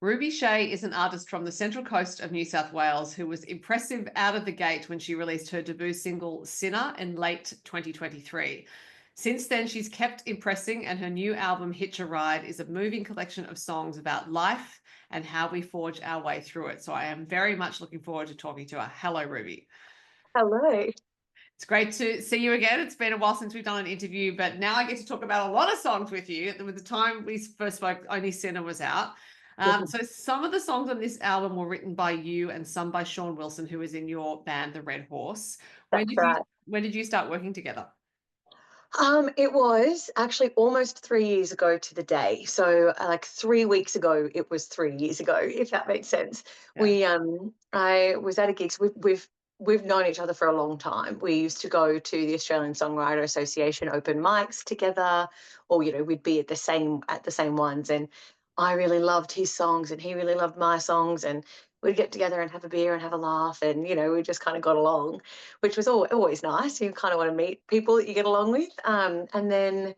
Ruby Shay is an artist from the Central Coast of New South Wales who was impressive out of the gate when she released her debut single Sinner in late 2023. Since then, she's kept impressing, and her new album Hitch a Ride is a moving collection of songs about life and how we forge our way through it. So I am very much looking forward to talking to her. Hello, Ruby. Hello. It's great to see you again. It's been a while since we've done an interview, but now I get to talk about a lot of songs with you. With the time we first spoke, only Sinner was out. So some of the songs on this album were written by you and some by Shaun Wilson, who is in your band, The Red Horse. That's right. When did you start working together? It was actually almost 3 years ago to the day. So, like 3 weeks ago, it was 3 years ago, if that makes sense. Yeah. I was at a gig. So we've known each other for a long time. We used to go to the Australian Songwriter Association open mics together, or we'd be at the same ones. And I really loved his songs, and he really loved my songs, and we'd get together and have a beer and have a laugh, and we just kind of got along, which was always nice. You kind of want to meet people that you get along with. And then,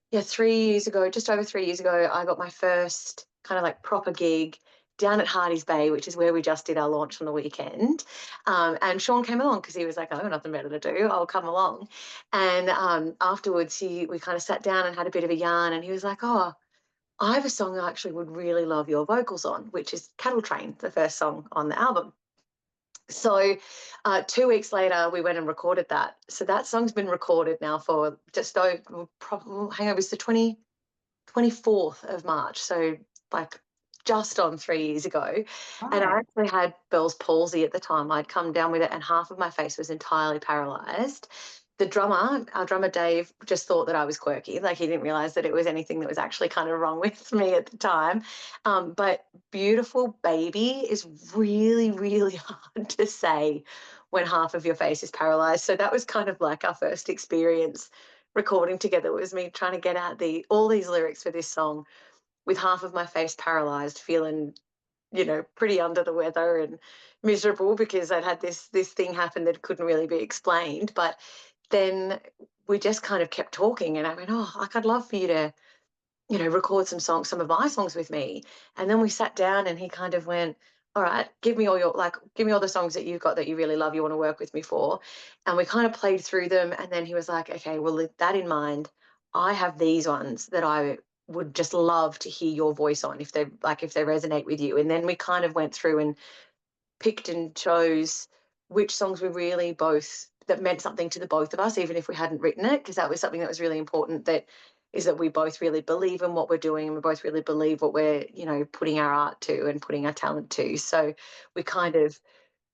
yeah, 3 years ago, just over 3 years ago, I got my first kind of like proper gig down at Hardy's Bay, which is where we just did our launch on the weekend. And Shaun came along because he was like, "I have nothing better to do. I'll come along." And afterwards, we kind of sat down and had a bit of a yarn, and he was like, "Oh, I have a song I actually would really love your vocals on, which is Cattle Train, the first song on the album." So 2 weeks later, we went and recorded that. So that song's been recorded now for just over, probably, hang on, it's the 24th of March. So like just on 3 years ago. And I Right. actually had Bell's palsy at the time. I'd come down with it and half of my face was entirely paralyzed. Our drummer Dave, just thought that I was quirky. Like he didn't realize that it was anything that was actually kind of wrong with me at the time. But Beautiful Baby is really, really hard to say when half of your face is paralyzed. So that was kind of like our first experience recording together. It was me trying to get out all these lyrics for this song with half of my face paralyzed, feeling pretty under the weather and miserable because I'd had this thing happen that couldn't really be explained. But then we just kind of kept talking, and I went, "Oh, like I'd love for you to, record some of my songs with me." And then we sat down, and he kind of went, "All right, give me all the songs that you've got that you really love, you want to work with me for." And we kind of played through them, and then he was like, "Okay, well, with that in mind, I have these ones that I would just love to hear your voice on if they resonate with you." And then we kind of went through and picked and chose which songs were really both that meant something to the both of us, even if we hadn't written it, because that was something that was really important. That we both really believe in what we're doing, and we both really believe what we're, putting our art to and putting our talent to. So we kind of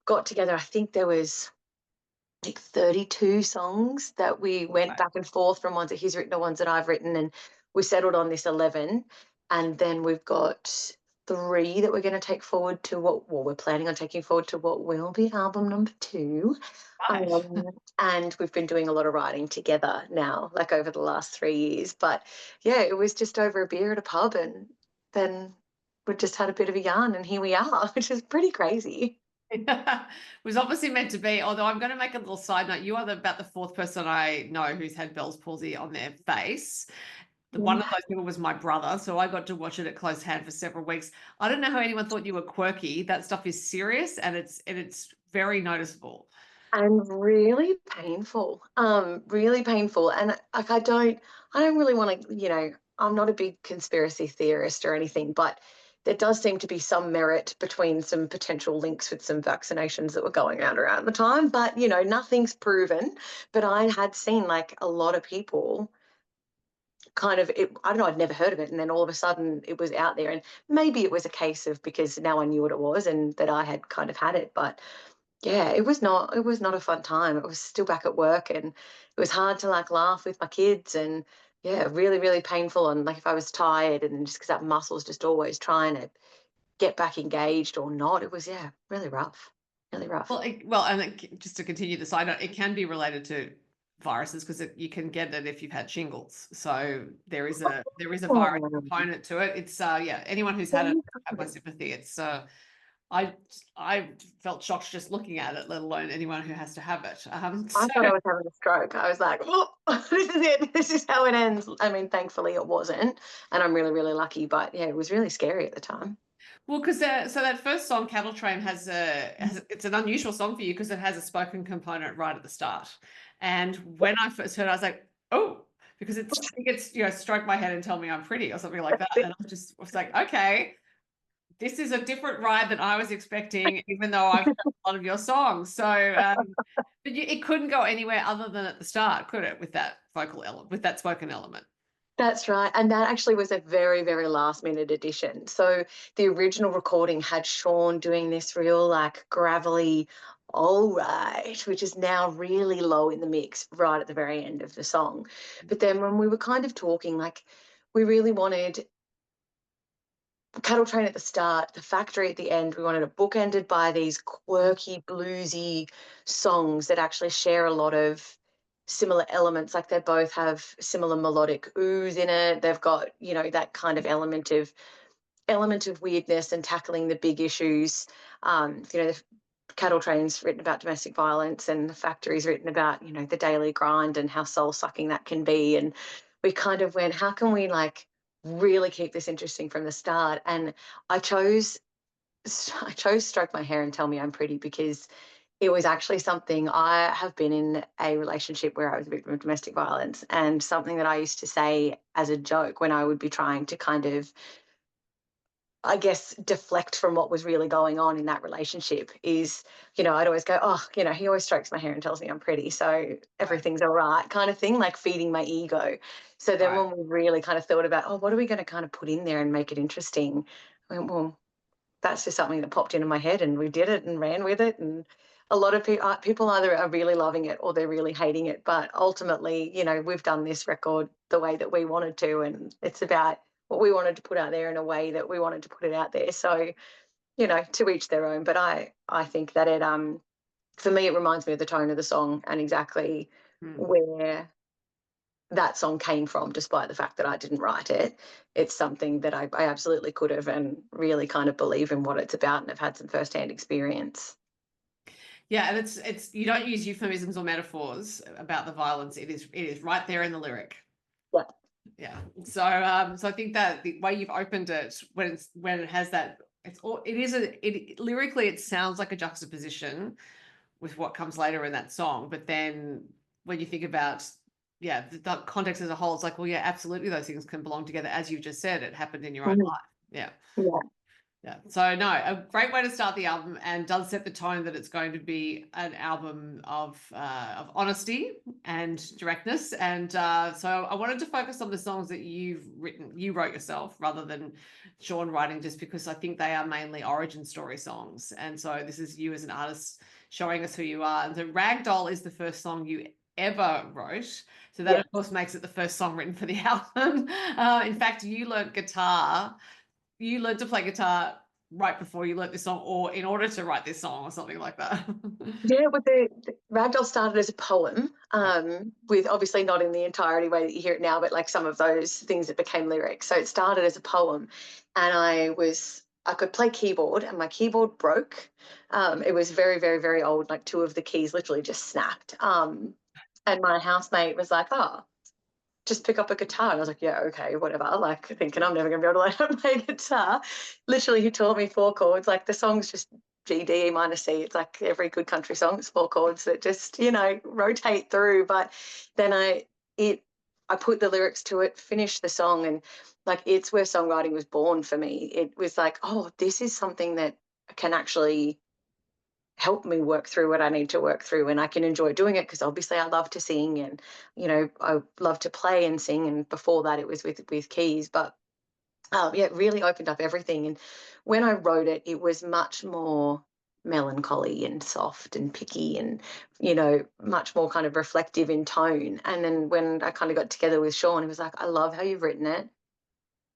got together. I think there was like 32 songs that we went back and forth from, ones that he's written to ones that I've written, and we settled on this 11. And then we've got three that we're going to take forward to we're planning on taking forward to what will be album number two. Right. And we've been doing a lot of writing together now, like over the last 3 years. But yeah, it was just over a beer at a pub, and then we just had a bit of a yarn, and here we are, which is pretty crazy. It was obviously meant to be, although I'm going to make a little side note. You are about the fourth person I know who's had Bell's palsy on their face. One of those people was my brother, so I got to watch it at close hand for several weeks. I don't know how anyone thought you were quirky. That stuff is serious, and it's very noticeable. And really painful, really painful. And like, I don't really want to, I'm not a big conspiracy theorist or anything, but there does seem to be some merit between some potential links with some vaccinations that were going around the time. But, nothing's proven. But I had seen like a lot of people kind of, I don't know, I'd never heard of it. And then all of a sudden it was out there. And maybe it was a case of because now I knew what it was and that I had kind of had it. But yeah, it was not a fun time. It was still back at work, and it was hard to like laugh with my kids, and yeah, really, really painful. And like if I was tired, and just because that muscle's just always trying to get back engaged or not, it was, yeah, really rough. Really rough. Just to continue the side note, it can be related to viruses because you can get it if you've had shingles. So there is a virus Oh, component to it. It's yeah, anyone who's had it, have my sympathy. It's I felt shocked just looking at it, let alone anyone who has to have it. I thought I was having a stroke. I was like, oh, this is it. This is how it ends. I mean, thankfully it wasn't. And I'm really, really lucky. But yeah, it was really scary at the time. Well, because so that first song, Cattle Train, has it's an unusual song for you because it has a spoken component right at the start. And when I first heard it, I was like, oh, because I think it's, stroke my head and tell me I'm pretty or something like that. And I was like, okay, this is a different ride than I was expecting, even though I've heard a lot of your songs. So, but it couldn't go anywhere other than at the start, could it? With that vocal element, with that spoken element. That's right, and that actually was a very, very last minute addition. So the original recording had Shaun doing this real like gravelly, all right, which is now really low in the mix right at the very end of the song. But then when we were kind of talking, like we really wanted Cattle Train at the start, the factory at the end. We wanted it bookended by these quirky, bluesy songs that actually share a lot of similar elements. Like they both have similar melodic oohs in it. They've got, that kind of element of weirdness and tackling the big issues. The Cattle Train's written about domestic violence, and the factory's written about, the daily grind and how soul sucking that can be. And we kind of went, how can we like really keep this interesting from the start? And I chose I chose Stroke My Hair and Tell Me I'm Pretty because it was actually something. I have been in a relationship where I was a victim of domestic violence, and something that I used to say as a joke when I would be trying to kind of, I guess, deflect from what was really going on in that relationship is, I'd always go, oh, he always strokes my hair and tells me I'm pretty, so Right. everything's all right, kind of thing, like feeding my ego. So then Right. when we really kind of thought about, oh, what are we going to kind of put in there and make it interesting? I went, well, that's just something that popped into my head, and we did it and ran with it. And a lot of people either are really loving it or they're really hating it. But ultimately, we've done this record the way that we wanted to, and it's about what we wanted to put out there in a way that we wanted to put it out there. So, to each their own. But I think that it for me it reminds me of the tone of the song and exactly Hmm. where that song came from, despite the fact that I didn't write it. It's something that I absolutely could have, and really kind of believe in what it's about, and have had some firsthand experience. Yeah, and it's you don't use euphemisms or metaphors about the violence. It is right there in the lyric. Yeah. Yeah. So I think that the way you've opened it, when it has that, lyrically it sounds like a juxtaposition with what comes later in that song. But then when you think about, yeah, the context as a whole, it's like, well, yeah, absolutely, those things can belong together, as you've just said. It happened in your own Mhm. life. Yeah. Yeah. Yeah. So no, a great way to start the album, and does set the tone that it's going to be an album of honesty and directness. And so I wanted to focus on the songs that you wrote yourself, rather than Shaun writing, just because I think they are mainly origin story songs. And so this is you as an artist showing us who you are. And so Ragdoll is the first song you ever wrote. So that Yeah. of course makes it the first song written for the album. In fact, you learned to play guitar right before you learnt this song, or in order to write this song, or something like that. Yeah, but the Ragdoll started as a poem, with obviously not in the entirety way that you hear it now, but like some of those things that became lyrics. So it started as a poem, and I could play keyboard, and my keyboard broke. It was very, very, very old. Like two of the keys literally just snapped. And my housemate was like, "Oh, just pick up a guitar." And I was like, yeah, okay, whatever. Like thinking I'm never gonna be able to learn how to play guitar. Literally, he taught me four chords. Like the song's just G, D, E minor, C. It's like every good country song. It's four chords that just, rotate through. But then I put the lyrics to it, finished the song, and like it's where songwriting was born for me. It was like, oh, this is something that can actually help me work through what I need to work through, and I can enjoy doing it because obviously I love to sing, and I love to play and sing, and before that it was with keys. But yeah, it really opened up everything. And when I wrote it, it was much more melancholy and soft and picky, and much more kind of reflective in tone. And then when I kind of got together with Shaun, he was like, I love how you've written it,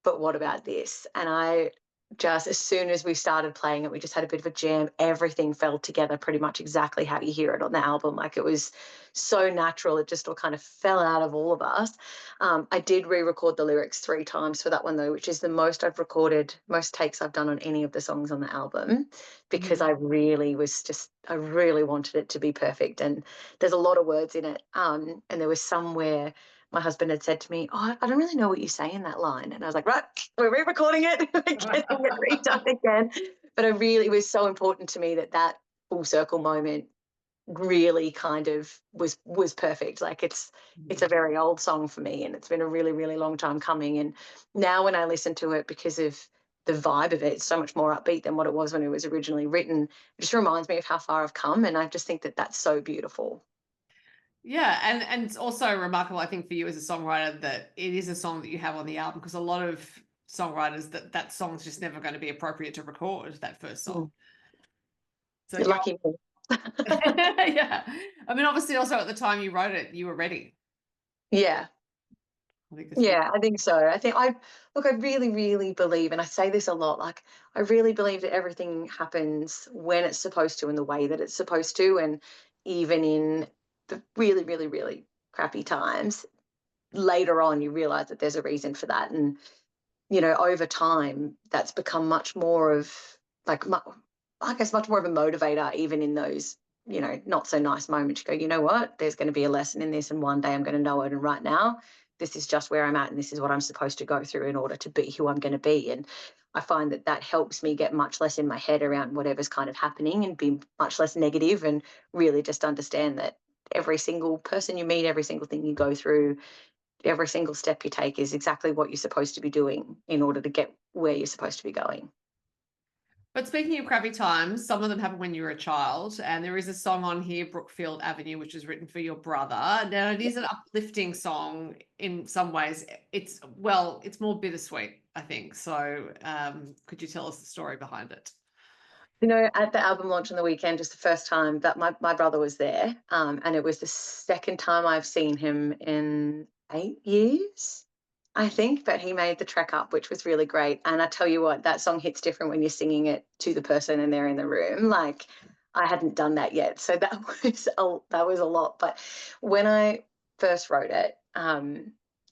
but what about this? And I just, as soon as we started playing it, we just had a bit of a jam. Everything fell together pretty much exactly how you hear it on the album. Like it was so natural. It just all kind of fell out of all of us. I did re-record the lyrics 3 times for that one though, which is the most I've recorded, most takes I've done on any of the songs on the album, because Mhm. I really wanted it to be perfect. And there's a lot of words in it. And there was somewhere my husband had said to me, "Oh, I don't really know what you say in that line." And I was like, "Right, we're re-recording it, we're getting it redone again." But it was so important to me that that full circle moment really kind of was perfect. Like it's a very old song for me, and it's been a really, really long time coming. And now when I listen to it, because of the vibe of it, it's so much more upbeat than what it was when it was originally written. It just reminds me of how far I've come, and I just think that that's so beautiful. Yeah, and it's also remarkable, I think, for you as a songwriter that it is a song that you have on the album, because a lot of songwriters that song's just never going to be appropriate to record, that first song. Mm. So You're you're lucky me. yeah. I mean, obviously, also at the time you wrote it, you were ready. Yeah. I think it's Yeah, I think so. I really, really believe, and I say this a lot, like I really believe that everything happens when it's supposed to, in the way that it's supposed to. And even in the really, really, really crappy times, later on you realize that there's a reason for that. And, over time, that's become much more of like, I guess, much more of a motivator, even in those, not so nice moments. You go, you know what, there's going to be a lesson in this, and one day I'm going to know it. And right now, this is just where I'm at, and this is what I'm supposed to go through in order to be who I'm going to be. And I find that that helps me get much less in my head around whatever's kind of happening, and be much less negative, and really just understand that every single person you meet, every single thing you go through, every single step you take is exactly what you're supposed to be doing in order to get where you're supposed to be going. But speaking of crappy times, some of them happened when you were a child, and there is a song on here, Brookfield Avenue, which is written for your brother. Now, it is an uplifting song in some ways. It's more bittersweet, I think. So, could you tell us the story behind it? At the album launch on the weekend, just the first time that my brother was there, and it was the second time I've seen him in 8 years, I think. But he made the trek up, which was really great. And I tell you what, that song hits different when you're singing it to the person and they're in the room. Like, I hadn't done that yet, so that was a lot. But when I first wrote it,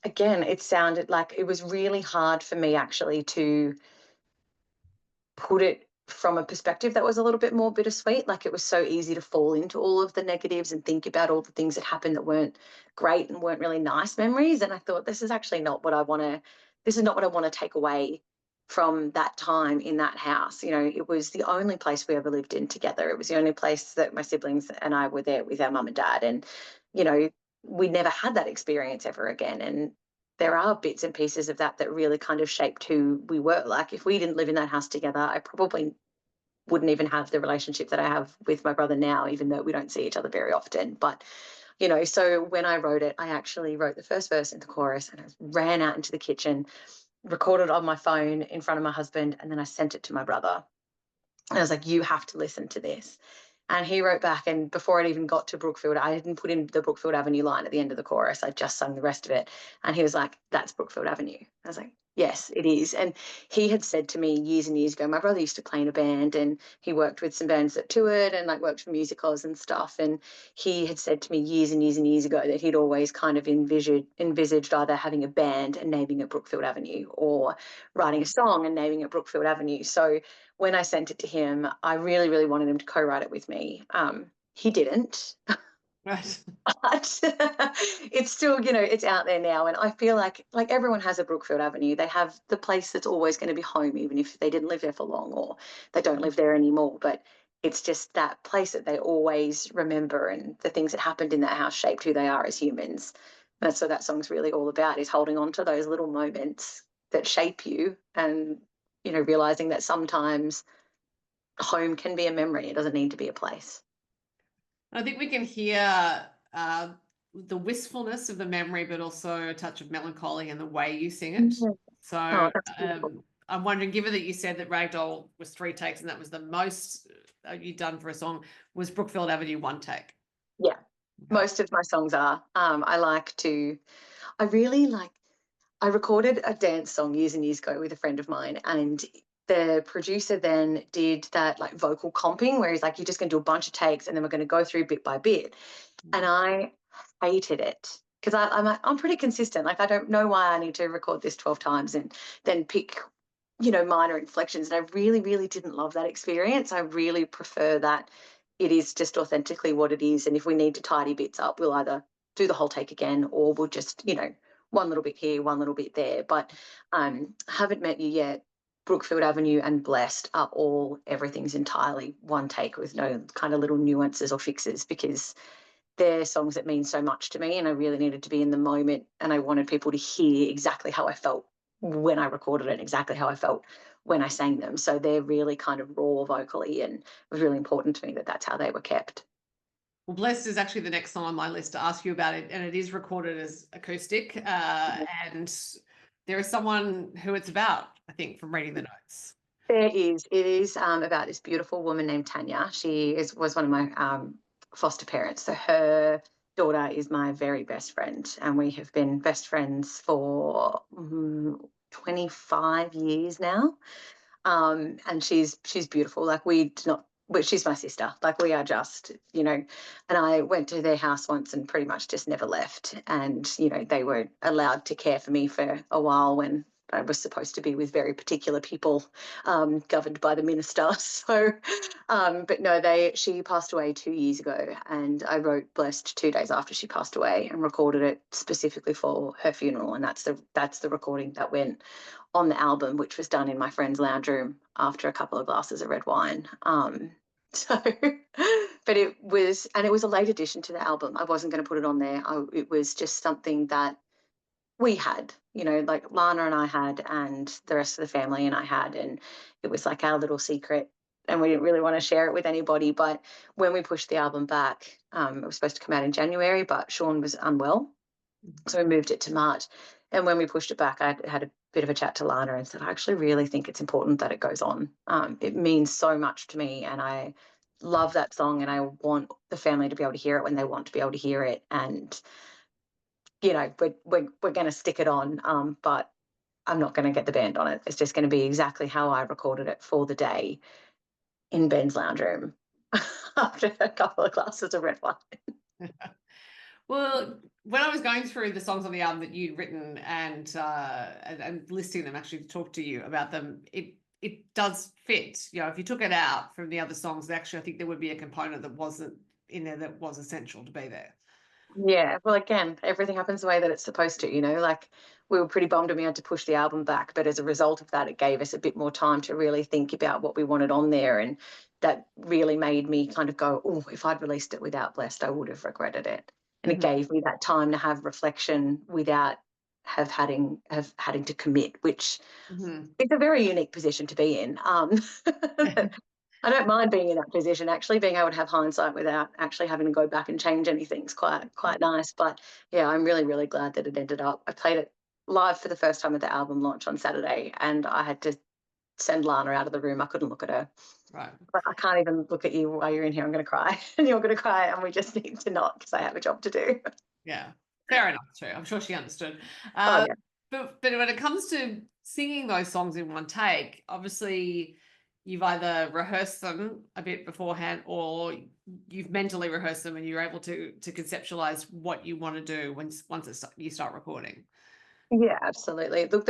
again, it sounded like it was really hard for me actually to put it from a perspective that was a little bit more bittersweet. Like, it was so easy to fall into all of the negatives and think about all the things that happened that weren't great and weren't really nice memories. And I thought, this is actually not what I want to, this is not what I want to take away from that time in that house. It was the only place we ever lived in together. It was the only place that my siblings and I were there with our mum and dad. And, you know, we never had that experience ever again. And there are bits and pieces of that that really kind of shaped who we were. Like, if we didn't live in that house together, I probably wouldn't even have the relationship that I have with my brother now, even though we don't see each other very often. But, so when I wrote it, I actually wrote the first verse and the chorus, and I ran out into the kitchen, recorded on my phone in front of my husband, and then I sent it to my brother. And I was like, you have to listen to this. And he wrote back, and before I'd even got to Brookfield, I didn't put in the Brookfield Avenue line at the end of the chorus. I just sung the rest of it. And he was like, that's Brookfield Avenue. I was like, yes, it is. And he had said to me years and years ago, my brother used to play in a band, and he worked with some bands that toured and like worked for musicals and stuff. And he had said to me years and years and years ago that he'd always kind of envisaged either having a band and naming it Brookfield Avenue, or writing a song and naming it Brookfield Avenue. So when I sent it to him, I really, really wanted him to co-write it with me. He didn't, Right. but it's still, it's out there now. And I feel like everyone has a Brookfield Avenue. They have the place that's always going to be home, even if they didn't live there for long or they don't live there anymore. But it's just that place that they always remember, and the things that happened in that house shaped who they are as humans. And so that song's really all about, is holding on to those little moments that shape you, and realizing that sometimes home can be a memory. It doesn't need to be a place. I think we can hear the wistfulness of the memory, but also a touch of melancholy in the way you sing it. So Oh, that's beautiful. I'm wondering, given that you said that Ragdoll was 3 takes and that was the most you'd done for a song, was Brookfield Avenue 1 take? Yeah, Okay. most of my songs are. I recorded a dance song years and years ago with a friend of mine, and the producer then did that like vocal comping where he's like, you're just going to do a bunch of takes and then we're going to go through bit by bit. And I hated it, because I'm pretty consistent. Like, I don't know why I need to record this 12 times and then pick, minor inflections. And I really, really didn't love that experience. I really prefer that it is just authentically what it is. And if we need to tidy bits up, we'll either do the whole take again, or we'll just, one little bit here, one little bit there. But Haven't Met You Yet, Brookfield Avenue, and Blessed are all, everything's entirely one take with no kind of little nuances or fixes, because they're songs that mean so much to me, and I really needed to be in the moment, and I wanted people to hear exactly how I felt when I recorded it, exactly how I felt when I sang them. So they're really kind of raw vocally, and it was really important to me that that's how they were kept. Well, Blessed is actually the next song on my list to ask you about it, and it is recorded as acoustic. And there is someone who it's about, I think, from reading the notes. There is. It is about this beautiful woman named Tanya. Was one of my foster parents. So her daughter is my very best friend, and we have been best friends for 25 years now. And she's beautiful. Like, we do not, but she's my sister. Like, we are just, and I went to their house once and pretty much just never left. And, they were allowed to care for me for a while when I was supposed to be with very particular people, governed by the minister. So, but no, she passed away 2 years ago, and I wrote Blessed 2 days after she passed away and recorded it specifically for her funeral. And that's the recording that went on the album, which was done in my friend's lounge room after a couple of glasses of red wine. So, but it was a late addition to the album. I wasn't going to put it on there. It was just something that we had, like Lana and I had, and the rest of the family and I had, and it was like our little secret. And we didn't really want to share it with anybody. But when we pushed the album back, it was supposed to come out in January, but Shaun was unwell. So we moved it to March. And when we pushed it back, I had a bit of a chat to Lana and said, I actually really think it's important that it goes on. It means so much to me, and I love that song, and I want the family to be able to hear it when they want to be able to hear it. And, we're going to stick it on, but I'm not going to get the band on it. It's just going to be exactly how I recorded it for the day in Ben's lounge room after a couple of glasses of red wine. Well, when I was going through the songs on the album that you'd written and listing them, actually, to talk to you about them, it does fit. If you took it out from the other songs, actually, I think there would be a component that wasn't in there that was essential to be there. Yeah, well, again, everything happens the way that it's supposed to, like, we were pretty bummed when we had to push the album back, but as a result of that, it gave us a bit more time to really think about what we wanted on there, and that really made me kind of go, oh, if I'd released it without Blessed, I would have regretted it. And it gave me that time to have reflection without having to commit, which is a very unique position to be in. I don't mind being in that position. Actually, being able to have hindsight without actually having to go back and change anything is quite nice. But yeah, I'm really, really glad that it ended up. I played it live for the first time at the album launch on Saturday, and I had to send Lana out of the room. I couldn't look at her. Right. But I can't even look at you while you're in here. I'm going to cry, and you're going to cry, and we just need to not, because I have a job to do. Yeah, fair enough too. I'm sure she understood. Yeah. But when it comes to singing those songs in one take, obviously you've either rehearsed them a bit beforehand, or you've mentally rehearsed them and you're able to conceptualize what you want to do once you start recording. Yeah, absolutely. Look,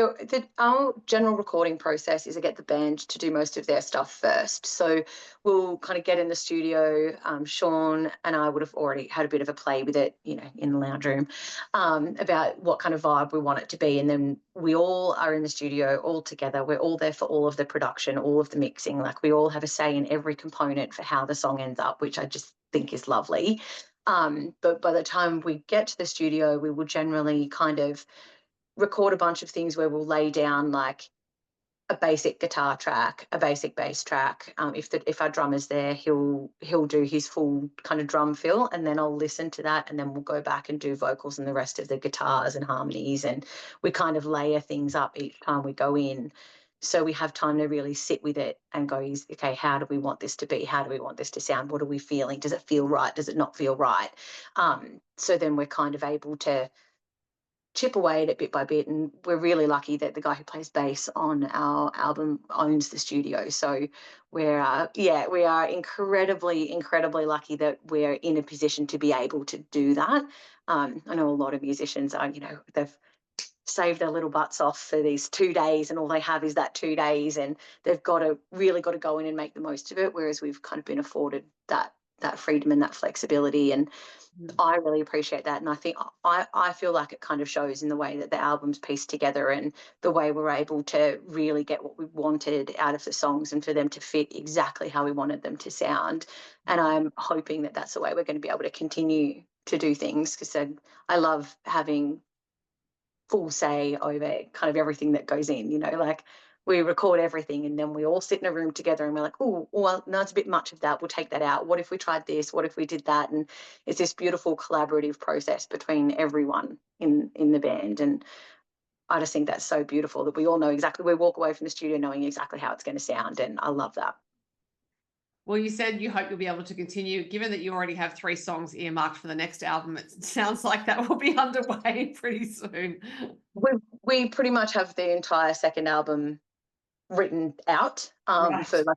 our general recording process is to get the band to do most of their stuff first. So we'll kind of get in the studio. Shaun and I would have already had a bit of a play with it, in the lounge room, about what kind of vibe we want it to be. And then we all are in the studio all together. We're all there for all of the production, all of the mixing. Like, we all have a say in every component for how the song ends up, which I just think is lovely. But by the time we get to the studio, we will generally kind of record a bunch of things where we'll lay down like a basic guitar track, a basic bass track. If our drummer's there, he'll do his full kind of drum fill, and then I'll listen to that, and then we'll go back and do vocals and the rest of the guitars and harmonies, and we kind of layer things up each time we go in. So we have time to really sit with it and go, okay, how do we want this to be? How do we want this to sound? What are we feeling? Does it feel right? Does it not feel right? So then we're kind of able to chip away at it bit by bit, and we're really lucky that the guy who plays bass on our album owns the studio. So we are incredibly lucky that we're in a position to be able to do that. I know a lot of musicians are, they've saved their little butts off for these 2 days, and all they have is that 2 days, and they've really got to go in and make the most of it, whereas we've kind of been afforded that that freedom and that flexibility. And Mm. I really appreciate that. And I think I feel like it kind of shows in the way that the album's pieced together and the way we're able to really get what we wanted out of the songs and for them to fit exactly how we wanted them to sound. And I'm hoping that that's the way we're going to be able to continue to do things, because I love having full say over kind of everything that goes in, like we record everything and then we all sit in a room together and we're like, oh, well, no, it's a bit much of that. We'll take that out. What if we tried this? What if we did that? And it's this beautiful collaborative process between everyone in the band. And I just think that's so beautiful that we all know exactly, we walk away from the studio knowing exactly how it's going to sound. And I love that. Well, you said you hope you'll be able to continue. Given that you already have 3 songs earmarked for the next album, it sounds like that will be underway pretty soon. We pretty much have the entire second album written out Right. for like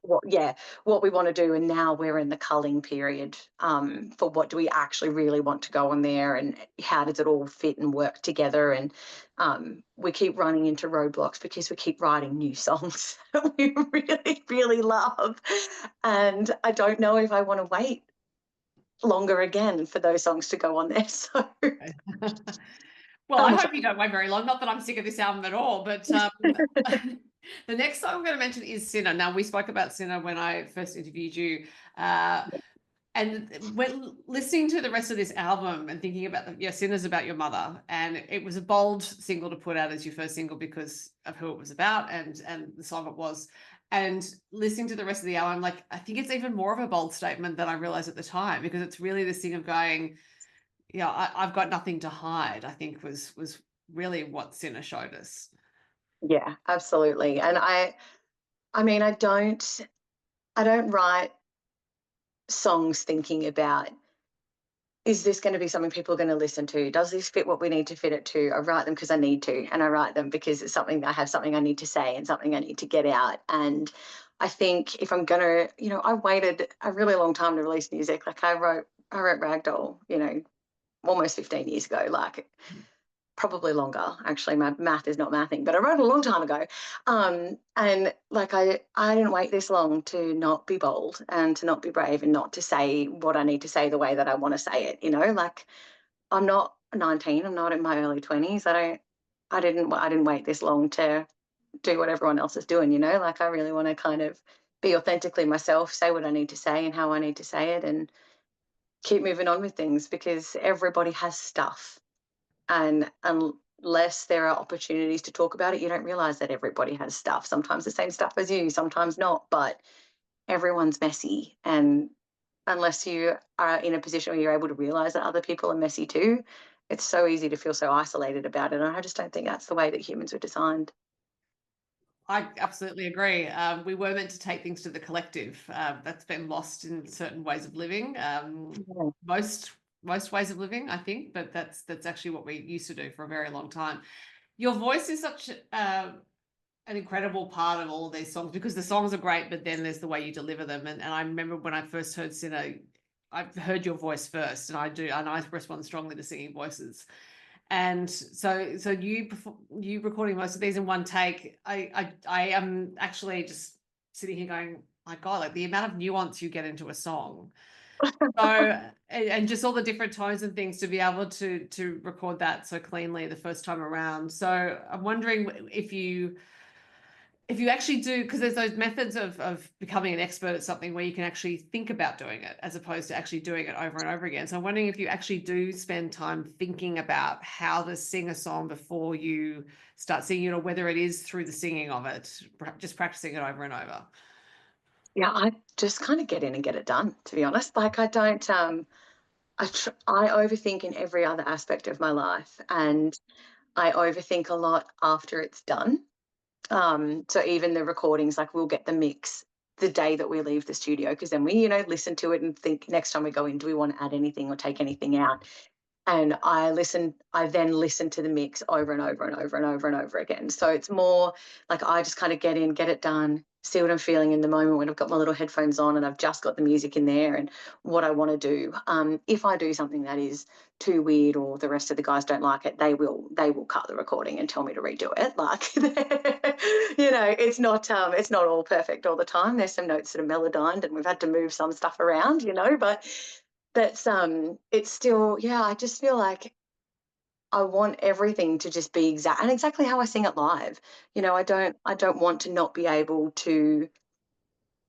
what we want to do, and now we're in the culling period for what do we actually really want to go on there and how does it all fit and work together. And we keep running into roadblocks because we keep writing new songs that we really really love, and I don't know if I want to wait longer again for those songs to go on there. So Well, I hope you don't wait very long. Not that I'm sick of this album at all, but the next song I'm going to mention is Sinner. Now, we spoke about Sinner when I first interviewed you. And when listening to the rest of this album and thinking about Sinner's about your mother, and it was a bold single to put out as your first single because of who it was about and the song it was. And listening to the rest of the album, like, I think it's even more of a bold statement than I realized at the time, because it's really this thing of going, I've got nothing to hide, I think was really what Sinner showed us. yeah, absolutely. And I mean, I don't write songs thinking about, is this going to be something people are going to listen to? Does this fit what we need to fit it to? I write them because I need to, and I write them because it's something I have something I need to say and something I need to get out. And I think if I'm going to, I waited a really long time to release music. Like I wrote Ragdoll, almost 15 years ago, like probably longer. Actually, my math is not mathing, but I wrote a long time ago. And like I didn't wait this long to not be bold and to not be brave and not to say what I need to say the way that I want to say it. Like I'm not 19. I'm not in my early 20s. I didn't wait this long to do what everyone else is doing. Like I really want to kind of be authentically myself, say what I need to say and how I need to say it, and keep moving on with things, because everybody has stuff. And unless there are opportunities to talk about it, you don't realize that everybody has stuff. Sometimes the same stuff as you, sometimes not, but everyone's messy. And unless you are in a position where you're able to realize that other people are messy too, it's so easy to feel so isolated about it. And I just don't think that's the way that humans were designed. I absolutely agree. We were meant to take things to the collective. That's been lost in certain ways of living. Yeah. Most ways of living, I think, but that's actually what we used to do for a very long time. Your voice is such an incredible part of all of these songs, because the songs are great, but then there's the way you deliver them. And I remember when I first heard Sinner, I've heard your voice first, and I respond strongly to singing voices. And so you recording most of these in one take, I am actually just sitting here going, my God, like the amount of nuance you get into a song. So, and just all the different tones and things to be able to record that so cleanly the first time around. So I'm wondering if you actually do, because there's those methods of becoming an expert at something where you can actually think about doing it as opposed to actually doing it over and over again. So I'm wondering if you actually do spend time thinking about how to sing a song before you start singing it, or whether it is through the singing of it, just practicing it over and over. Yeah, I just kind of get in and get it done, to be honest. Like I don't, I overthink in every other aspect of my life, and I overthink a lot after it's done. So even the recordings, like we'll get the mix the day that we leave the studio, because then we, listen to it and think next time we go in, do we want to add anything or take anything out? And I then listen to the mix over and over and over and over and over again. So it's more like I just kind of get in, get it done, see what I'm feeling in the moment when I've got my little headphones on and I've just got the music in there and what I want to do. If I do something that is too weird or the rest of the guys don't like it, they will cut the recording and tell me to redo it. Like, it's not all perfect all the time. There's some notes that are melodined and we've had to move some stuff around, but that's it's still, yeah, I just feel like I want everything to just be exactly how I sing it live. I don't want to not be able to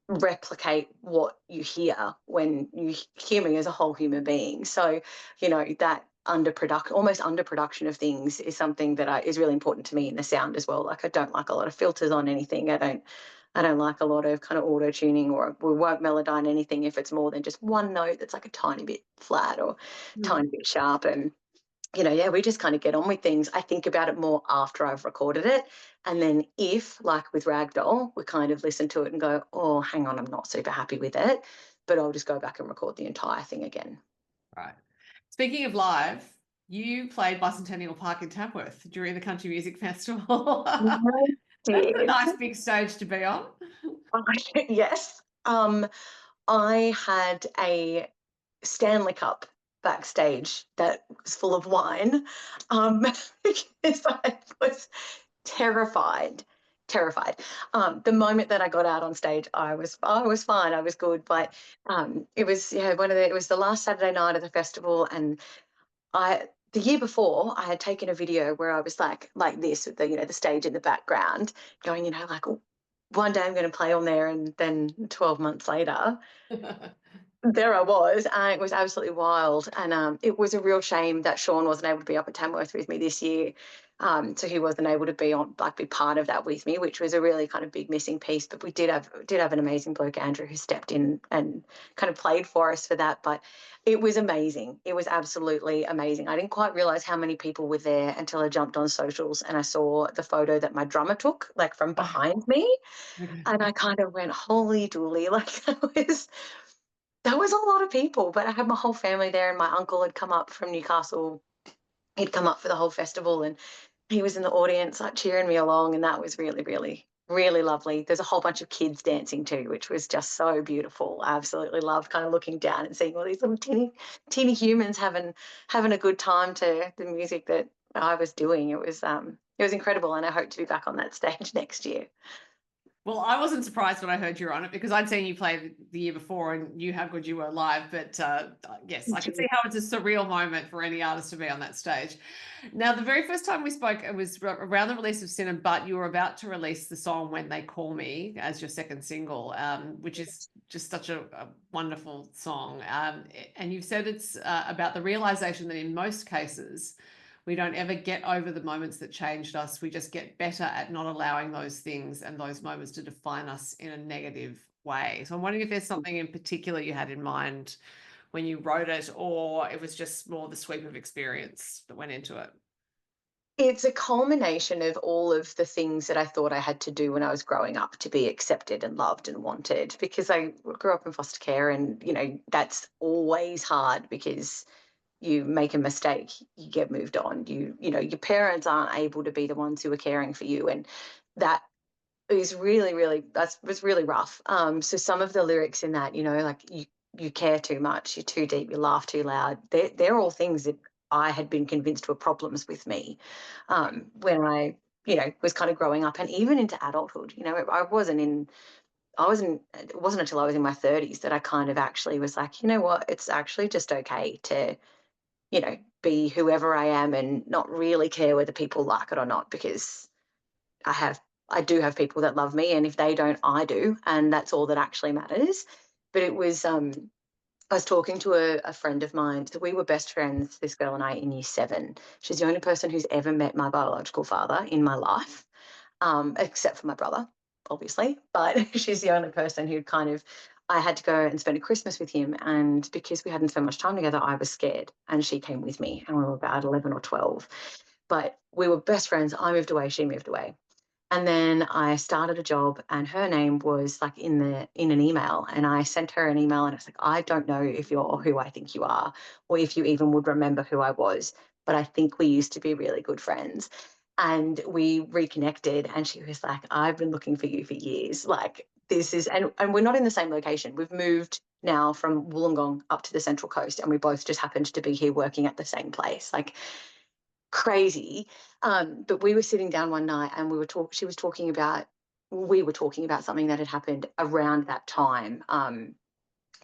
replicate what you hear when you hear me as a whole human being. So, that almost underproduction of things is something that is really important to me in the sound as well. Like, I don't like a lot of filters on anything. I don't like a lot of kind of auto tuning, or we won't melodyne anything if it's more than just one note that's like a tiny bit flat or Mm. tiny bit sharp. And yeah, we just kind of get on with things. I think about it more after I've recorded it. And then if, like with Ragdoll, we kind of listen to it and go, oh, hang on, I'm not super happy with it, but I'll just go back and record the entire thing again. Right. Speaking of live, you played Bicentennial Park in Tamworth during the Country Music Festival. I That's a did. nice big stage to be on. Yes. I had a Stanley Cup backstage that was full of wine, because I was terrified, terrified. The moment that I got out on stage, I was fine, I was good, but it was, yeah, it was the last Saturday night of the festival, and the year before I had taken a video where I was like this with the stage in the background, going, like, "Oh, one day I'm going to play on there," and then 12 months later there I was, and it was absolutely wild. And it was a real shame that Shaun wasn't able to be up at Tamworth with me this year. So he wasn't able to be part of that with me, which was a really kind of big missing piece. But we did have an amazing bloke, Andrew, who stepped in and kind of played for us for that. But it was amazing. It was absolutely amazing. I didn't quite realize how many people were there until I jumped on socials and I saw the photo that my drummer took, like from behind me, Okay. and I kind of went, "Holy dooly!" Like, that was a lot of people, but I had my whole family there, and my uncle had come up from Newcastle. He'd come up for the whole festival, and he was in the audience, like, cheering me along, and that was really, really, really lovely. There's a whole bunch of kids dancing too, which was just so beautiful. I absolutely loved kind of looking down and seeing all these little teeny humans having a good time to the music that I was doing. It was incredible, and I hope to be back on that stage next year. Well, I wasn't surprised when I heard you were on it because I'd seen you play the year before and knew how good you were live. But yes, I can see how it's a surreal moment for any artist to be on that stage. Now, the very first time we spoke, it was around the release of Sinner, but you were about to release the song When They Call Me as your second single, which is just such a wonderful song. And you've said it's about the realization that in most cases, we don't ever get over the moments that changed us. We just get better at not allowing those things and those moments to define us in a negative way. So I'm wondering if there's something in particular you had in mind when you wrote it, or it was just more the sweep of experience that went into it. It's a culmination of all of the things that I thought I had to do when I was growing up to be accepted and loved and wanted, because I grew up in foster care, and that's always hard because you make a mistake, you get moved on. Your parents aren't able to be the ones who are caring for you, and that is really, really, that was really rough. So some of the lyrics in that, like, you care too much, you're too deep, you laugh too loud. They're all things that I had been convinced were problems with me, when I was kind of growing up, and even into adulthood. It wasn't until I was in my 30s that I kind of actually was like, you know what, it's actually just okay to be whoever I am and not really care whether people like it or not, because I do have people that love me, and if they don't, I do, and that's all that actually matters. But it was I was talking to a friend of mine. So we were best friends, this girl and I, in year 7. She's the only person who's ever met my biological father in my life, except for my brother, obviously. But she's the only person who I had to go and spend a Christmas with him. And because we hadn't spent much time together, I was scared. And she came with me, and we were about 11 or 12. But we were best friends. I moved away, she moved away. And then I started a job, and her name was like in an email, and I sent her an email, and I was like, I don't know if you're who I think you are, or if you even would remember who I was, but I think we used to be really good friends. and we reconnected, and she was like, I've been looking for you for years. Like, this is, and we're not in the same location. We've moved now from Wollongong up to the Central Coast, and we both just happened to be here working at the same place. Like, crazy. But we were sitting down one night, and she was talking about, we were talking about something that had happened around that time,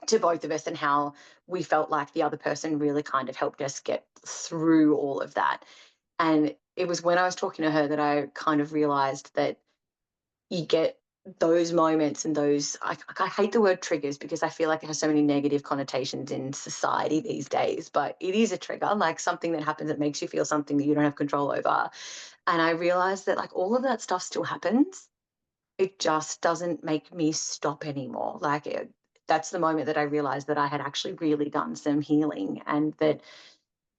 to both of us, and how we felt like the other person really kind of helped us get through all of that. And it was when I was talking to her that I kind of realized that you get those moments and those, I hate the word triggers because I feel like it has so many negative connotations in society these days, but it is a trigger, like something that happens that makes you feel something that you don't have control over. And I realized that like all of that stuff still happens. It just doesn't make me stop anymore. That's the moment that I realized that I had actually really done some healing, and that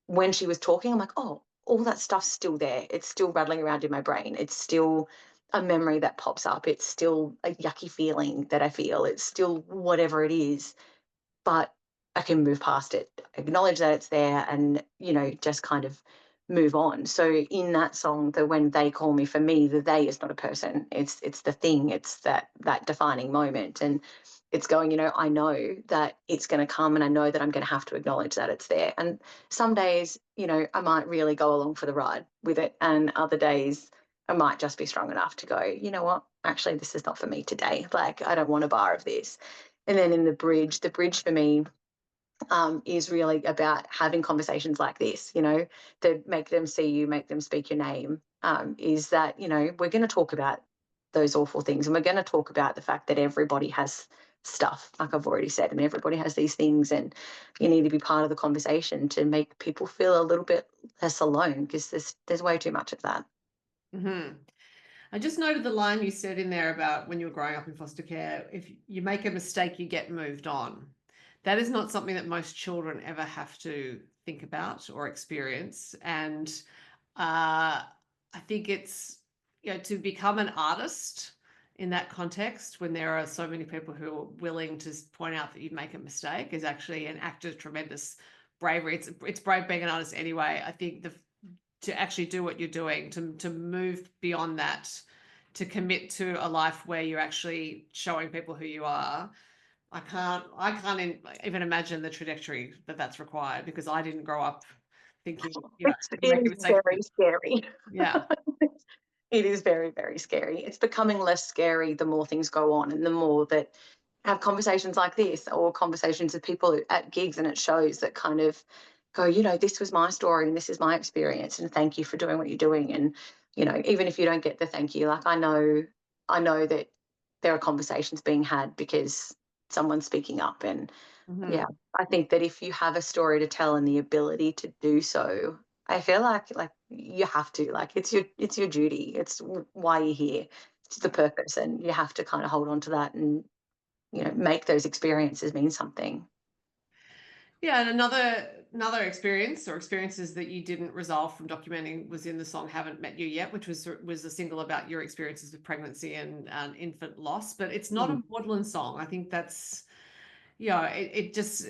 when she was talking, I'm like, oh, all that stuff's still there. It's still rattling around in my brain. It's still a memory that pops up. It's still a yucky feeling that I feel. It's still whatever it is, but I can move past it, acknowledge that it's there, and, just kind of move on. So in that song, the when they call me, for me, the they is not a person. It's the thing. It's that defining moment. And it's going, I know that it's going to come, and I know that I'm going to have to acknowledge that it's there. And some days, I might really go along for the ride with it. And other days, I might just be strong enough to go, you know what, actually, this is not for me today. Like, I don't want a bar of this. And then in the bridge for me, is really about having conversations like this, that make them see you, make them speak your name, is that, we're going to talk about those awful things, and we're going to talk about the fact that everybody has stuff, like I've already said, and everybody has these things, and you need to be part of the conversation to make people feel a little bit less alone, because there's way too much of that. Mm-hmm. I just noted the line you said in there about when you were growing up in foster care, if you make a mistake, you get moved on. That is not something that most children ever have to think about or experience. And I think it's, to become an artist in that context, when there are so many people who are willing to point out that you make a mistake, is actually an act of tremendous bravery. It's brave being an artist anyway. I think to actually do what you're doing, to move beyond that, to commit to a life where you're actually showing people who you are. I can't even imagine the trajectory that's required, because I didn't grow up thinking, It make a is mistake. very scary. Yeah. It is very, very scary. It's becoming less scary the more things go on, and the more that have conversations like this, or conversations with people at gigs and at shows that kind of go, this was my story and this is my experience, and thank you for doing what you're doing. And, even if you don't get the thank you, like, I know that there are conversations being had because someone's speaking up. And Mm-hmm. yeah, I think that if you have a story to tell and the ability to do so, I feel like you have to, like, it's your duty. It's why you're here. It's the purpose, and you have to kind of hold on to that, and make those experiences mean something. Yeah, and another experience, or experiences that you didn't resolve from documenting, was in the song "Haven't Met You Yet," which was a single about your experiences with pregnancy and infant loss. But it's not a maudlin song. I think that's, it just,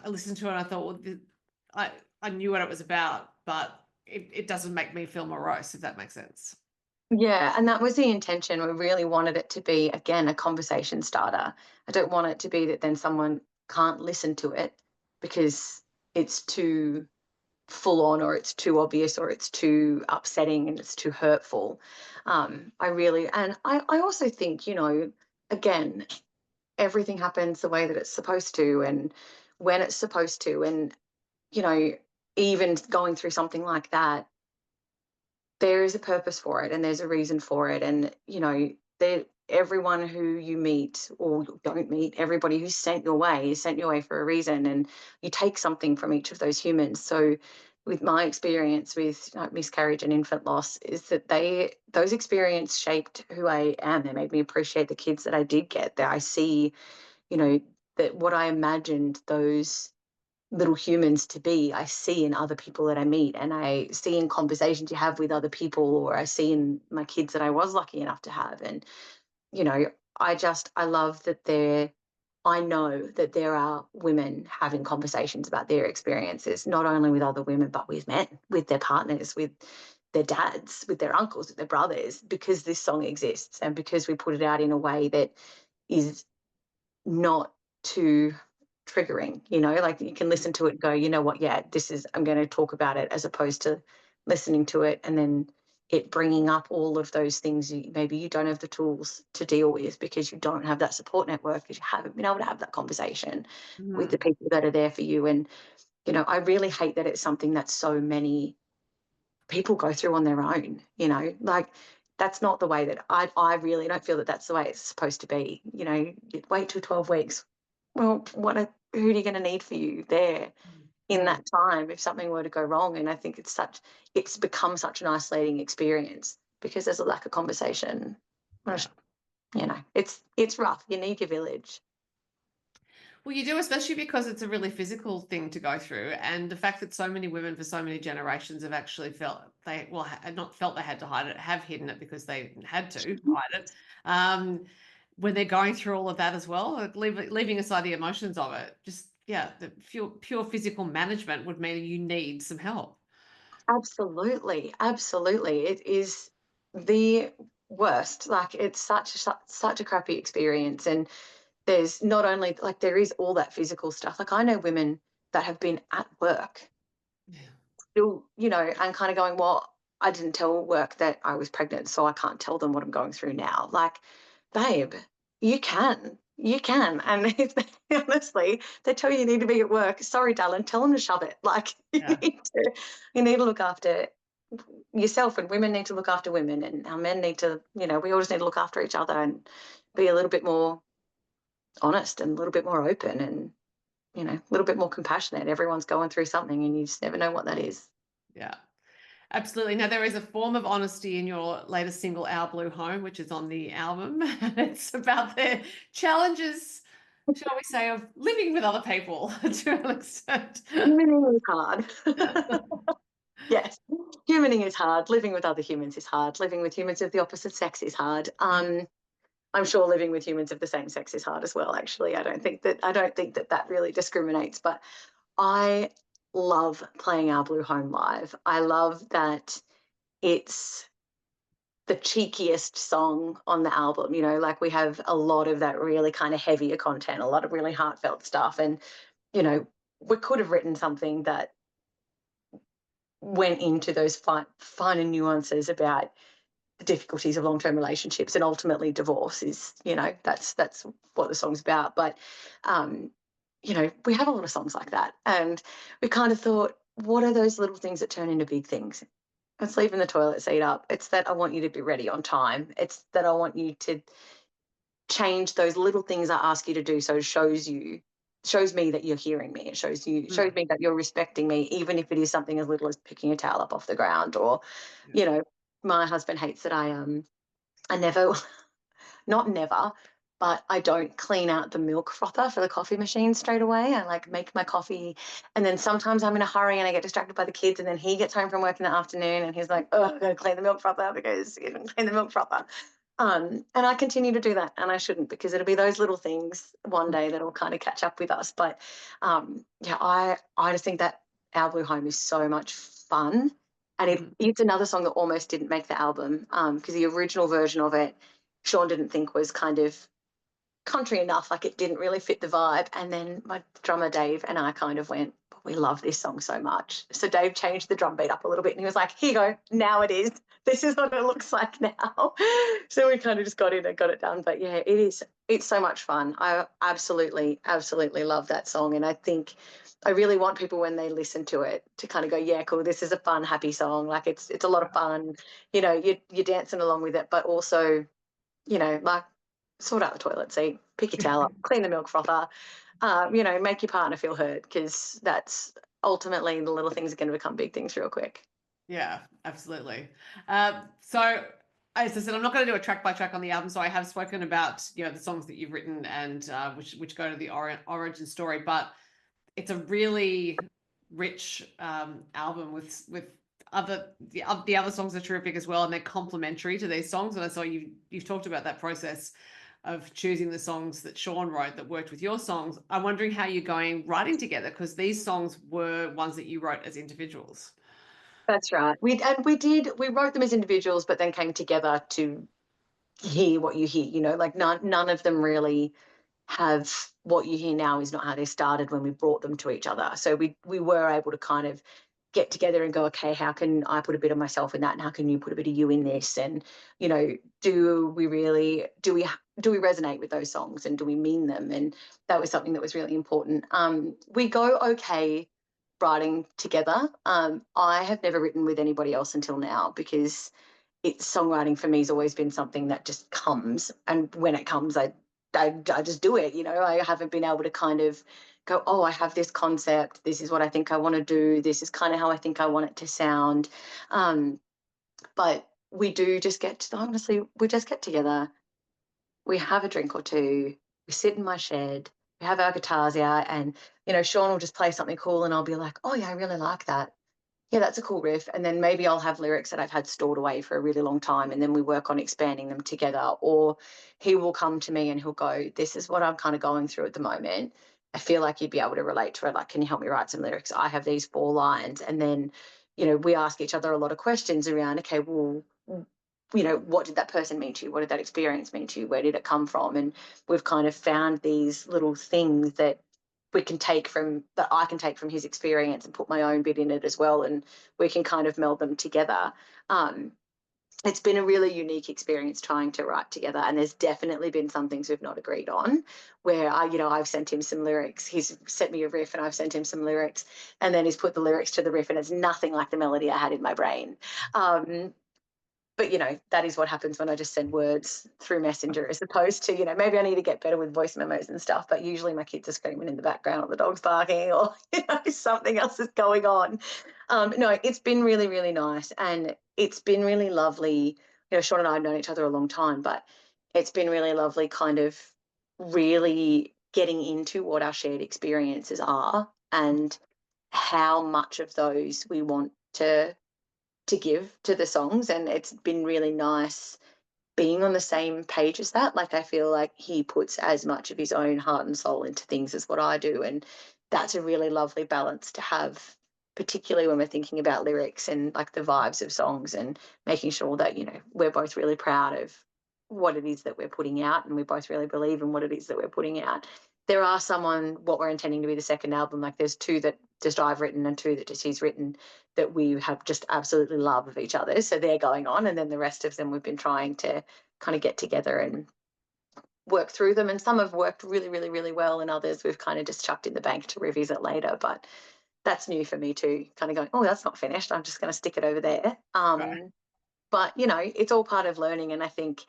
I listened to it and I thought, well, I knew what it was about, but it doesn't make me feel morose, if that makes sense. Yeah, and that was the intention. We really wanted it to be, again, a conversation starter. I don't want it to be that then someone can't listen to it because it's too full on, or it's too obvious, or it's too upsetting, and it's too hurtful. I also think, again, everything happens the way that it's supposed to, and when it's supposed to. And, you know, even going through something like that, there is a purpose for it, and there's a reason for it. And, everyone who you meet or don't meet, everybody who's sent your way is sent your way for a reason. And you take something from each of those humans. So with my experience with miscarriage and infant loss, is that those experiences shaped who I am. They made me appreciate the kids that I did get. That I see, that what I imagined those little humans to be, I see in other people that I meet, and I see in conversations you have with other people, or I see in my kids that I was lucky enough to have. And, I love that I know that there are women having conversations about their experiences, not only with other women, but with men, with their partners, with their dads, with their uncles, with their brothers, because this song exists and because we put it out in a way that is not too triggering, like you can listen to it and go, you know what, yeah, I'm going to talk about it, as opposed to listening to it and then it bringing up all of those things maybe you don't have the tools to deal with because you don't have that support network, because you haven't been able to have that conversation with the people that are there for you. And, I really hate that it's something that so many people go through on their own, like that's not the way that I really don't feel that that's the way it's supposed to be. You wait till 12 weeks. Well, who are you going to need for you there in that time if something were to go wrong? And I think it's become such an isolating experience because there's a lack of conversation. It's rough. You need your village. Well, you do, especially because it's a really physical thing to go through. And the fact that so many women for so many generations have actually felt not felt they had to hide it, have hidden it because they had to hide it. When they're going through all of that as well, leaving aside the emotions of it, just, the pure physical management would mean you need some help. Absolutely. Absolutely. It is the worst. Like it's such a crappy experience. And there's not only like there is all that physical stuff. Like I know women that have been at work still, and kind of going, well, I didn't tell work that I was pregnant, so I can't tell them what I'm going through now. Like, babe, you can. And if honestly, they tell you need to be at work, sorry, darling, tell them to shove it. Like you need to look after yourself, and women need to look after women, and our men need to, we all just need to look after each other and be a little bit more honest and a little bit more open and, a little bit more compassionate. Everyone's going through something and you just never know what that is. Yeah, absolutely. Now, there is a form of honesty in your latest single, Our Blue Home, which is on the album. And it's about the challenges, shall we say, of living with other people to an extent. Humaning is hard. Yes, humaning is hard. Living with other humans is hard. Living with humans of the opposite sex is hard. I'm sure living with humans of the same sex is hard as well, actually. I don't think that really discriminates, but I love playing Our Blue Home live. I love that it's the cheekiest song on the album. Like we have a lot of that really kind of heavier content, a lot of really heartfelt stuff. And, we could have written something that went into those finer nuances about the difficulties of long-term relationships, and ultimately divorce is, that's what the song's about. But, we have a lot of songs like that. And we kind of thought, what are those little things that turn into big things? It's leaving the toilet seat up. It's that I want you to be ready on time. It's that I want you to change those little things I ask you to do. So it shows me that you're hearing me. It shows me that you're respecting me, even if it is something as little as picking a towel up off the ground. Or, my husband hates that I never, not never, but I don't clean out the milk frother for the coffee machine straight away. I like make my coffee, and then sometimes I'm in a hurry and I get distracted by the kids, and then he gets home from work in the afternoon and he's like, oh, I've got to clean the milk frother because you didn't clean the milk frother. And I continue to do that, and I shouldn't, because it'll be those little things one day that'll kind of catch up with us. But I just think that Our Blue Home is so much fun, and it's another song that almost didn't make the album because the original version of it, Shaun didn't think was kind of country enough, like it didn't really fit the vibe. And then my drummer Dave and I kind of went, we love this song so much. So Dave changed the drum beat up a little bit and he was like, here you go, now it is. This is what it looks like now. So we kind of just got in and got it done. But yeah, it's so much fun. I absolutely love that song. And I think I really want people, when they listen to it, to kind of go, yeah, cool, this is a fun, happy song. Like it's a lot of fun. You're dancing along with it, but also, like sort out the toilet seat, pick your towel up, clean the milk frother, make your partner feel heard, because that's ultimately the little things are going to become big things real quick. Yeah, absolutely. So as I said, I'm not going to do a track by track on the album. So I have spoken about, the songs that you've written and which go to the origin story, but it's a really rich album with the other songs are terrific as well, and they're complementary to these songs. And I saw you've talked about that process of choosing the songs that Shaun wrote that worked with your songs. I'm wondering how you're going writing together, because these songs were ones that you wrote as individuals. That's right. We wrote them as individuals, but then came together to hear what you hear. Like none of them really have what you hear now is not how they started when we brought them to each other. So we were able to kind of get together and go, okay, how can I put a bit of myself in that, and how can you put a bit of you in this? And do we resonate with those songs, and do we mean them? And that was something that was really important. We go okay writing together. I have never written with anybody else until now, because songwriting for me has always been something that just comes, and when it comes, I just do it. I haven't been able to kind of go, oh, I have this concept, this is what I think I want to do, this is kind of how I think I want it to sound. But we do just honestly, we just get together, we have a drink or two, we sit in my shed, we have our guitars out, and Shaun will just play something cool, and I'll be like, oh yeah, I really like that. Yeah, that's a cool riff. And then maybe I'll have lyrics that I've had stored away for a really long time, and then we work on expanding them together. Or he will come to me and he'll go, this is what I'm kind of going through at the moment. I feel like you'd be able to relate to it. Like, can you help me write some lyrics? I have these 4 lines. And then, we ask each other a lot of questions around, okay, well, what did that person mean to you? What did that experience mean to you? Where did it come from? And we've kind of found these little things that I can take from his experience and put my own bit in it as well, and we can kind of meld them together. It's been a really unique experience trying to write together, and there's definitely been some things we've not agreed on, where I've sent him some lyrics, he's sent me a riff, and I've sent him some lyrics, and then he's put the lyrics to the riff, and it's nothing like the melody I had in my brain. But that is what happens when I just send words through Messenger, as opposed to maybe I need to get better with voice memos and stuff, but usually my kids are screaming in the background, or the dog's barking, or something else is going on. No, it's been really, really nice, and it's been really lovely. Shaun and I have known each other a long time, but it's been really lovely kind of really getting into what our shared experiences are, and how much of those we want to give to the songs. And it's been really nice being on the same page as that. Like, I feel like he puts as much of his own heart and soul into things as what I do, and that's a really lovely balance to have, particularly when we're thinking about lyrics and like the vibes of songs, and making sure that we're both really proud of what it is that we're putting out, and we both really believe in what it is that we're putting out. There are what we're intending to be the second album, like there's 2 that just I've written and 2 that just he's written, that we have just absolutely love of each other. So they're going on, and then the rest of them we've been trying to kind of get together and work through them. And some have worked really, really, really well, and others we've kind of just chucked in the bank to revisit later. But that's new for me too, kind of going, oh, that's not finished, I'm just going to stick it over there. Right. But it's all part of learning, and I think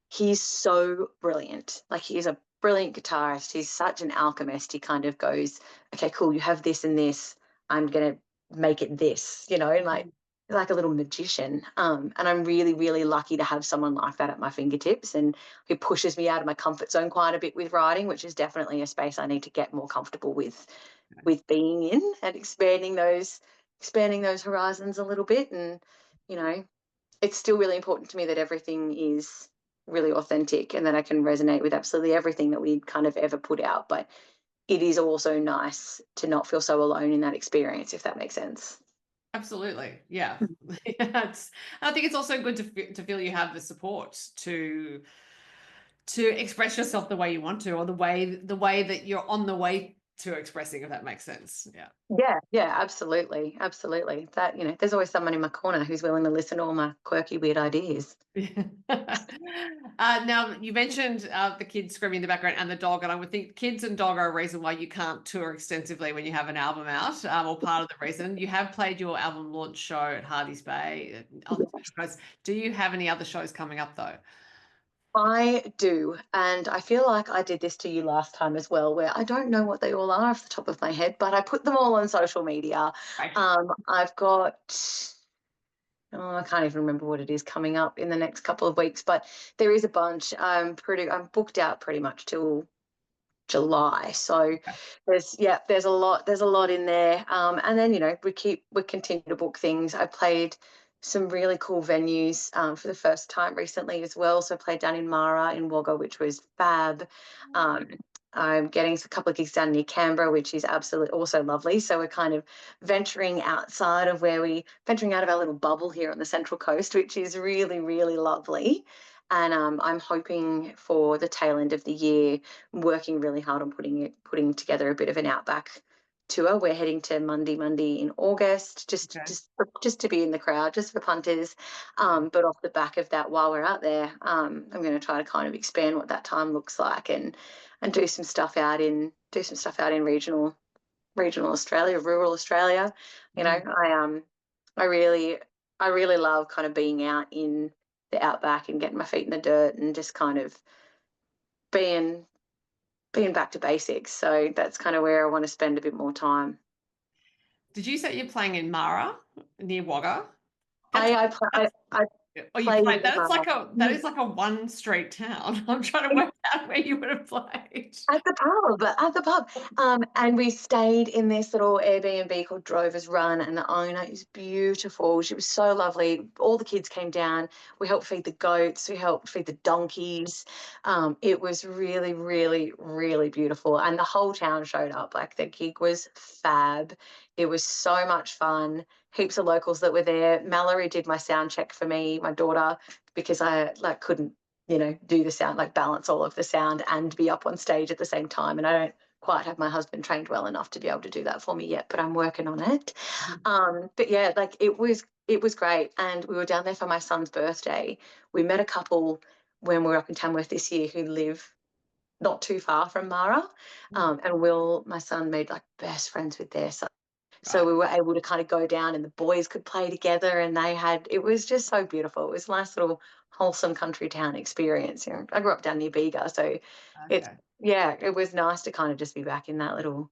he's so brilliant. Like, he's a brilliant guitarist. He's such an alchemist. He kind of goes, okay, cool, you have this and this, I'm going to make it this, and like a little magician. And I'm really, really lucky to have someone like that at my fingertips, and who pushes me out of my comfort zone quite a bit with writing, which is definitely a space I need to get more comfortable with being in, and expanding those horizons a little bit. And it's still really important to me that everything is really authentic, and that I can resonate with absolutely everything that we kind of ever put out. But it is also nice to not feel so alone in that experience, if that makes sense. Absolutely. Yeah. I think it's also good to feel you have the support to express yourself the way you want to, or the way that you're on the way to expressing, if that makes sense. Yeah. Yeah, absolutely. Absolutely. That, there's always someone in my corner who's willing to listen to all my quirky, weird ideas. Now, you mentioned the kids screaming in the background and the dog, and I would think kids and dog are a reason why you can't tour extensively when you have an album out, or part of the reason. You have played your album launch show at Hardy's Bay on the Central Coast. Do you have any other shows coming up though? I do. And I feel like I did this to you last time as well, where I don't know what they all are off the top of my head, but I put them all on social media. Right. I've got, I can't even remember what it is coming up in the next couple of weeks, but there is a bunch. I'm booked out pretty much till July. So there's a lot in there. And then, we continue to book things. I played some really cool venues for the first time recently as well. So I played down in Mara in Wagga, which was fab. Um, I'm getting a couple of gigs down near Canberra, which is absolutely also lovely. So we're kind of venturing outside of venturing out of our little bubble here on the Central Coast, which is really, really lovely. And I'm hoping for the tail end of the year, working really hard on putting together a bit of an outback tour. We're heading to Monday in August, Okay. just to be in the crowd, just for punters. Yeah. But off the back of that, while we're out there, I'm going to try to kind of expand what that time looks like and do some stuff out in regional Australia, rural Australia. You know, Mhm. I really love kind of being out in the outback and getting my feet in the dirt and just kind of being being back to basics. So that's kind of where I want to spend a bit more time. Did you say you're playing in Mara near Wagga? That's I that's I oh, you played played that is like a that mm, is like a one street town. I'm trying to work out where you would have played. at the pub, and we stayed in this little Airbnb called Drover's Run, and the owner is beautiful. She was so lovely. All the kids came down. We helped feed the goats. We helped feed the donkeys. It was really, really, really beautiful, and the whole town showed up. Like the gig was fab. It was so much fun. Heaps of locals that were there. Mallory did my sound check for me, my daughter, because I like couldn't do the sound, like balance all of the sound and be up on stage at the same time. And I don't quite have my husband trained well enough to be able to do that for me yet, but I'm working on it. Mhm. But yeah, like it was great. And we were down there for my son's birthday. We met a couple when we were up in Tamworth this year who live not too far from Mara. And Will, my son, made like best friends with their son. So Right. we were able to kind of go down and the boys could play together and it was just so beautiful. It was a nice little wholesome country town experience. I grew up down near Bega, so it's, Okay. yeah, it was nice to kind of just be back in that little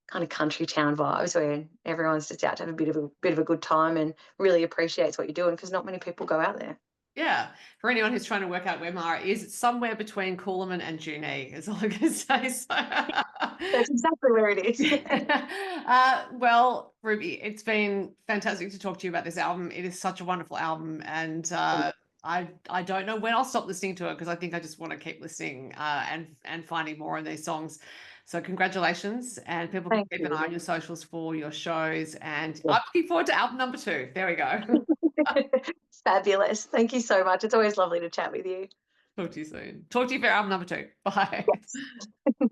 kind of country town vibes where everyone's just out to have a bit of a good time and really appreciates what you're doing because not many people go out there. Yeah. For anyone who's trying to work out where Mara is, it's somewhere between Coolum and Junee, is all I can say. So That's exactly where it is. well, Ruby, it's been fantastic to talk to you about this album. It is such a wonderful album, and I don't know when I'll stop listening to it because I think I just want to keep listening and finding more of these songs. So congratulations, and people can Thank keep an eye on you. your socials for your shows. And Yeah. I'm looking forward to album number 2. There we go. Fabulous. Thank you so much. It's always lovely to chat with you. Talk to you soon. Talk to you for album number 2. Bye. Yes.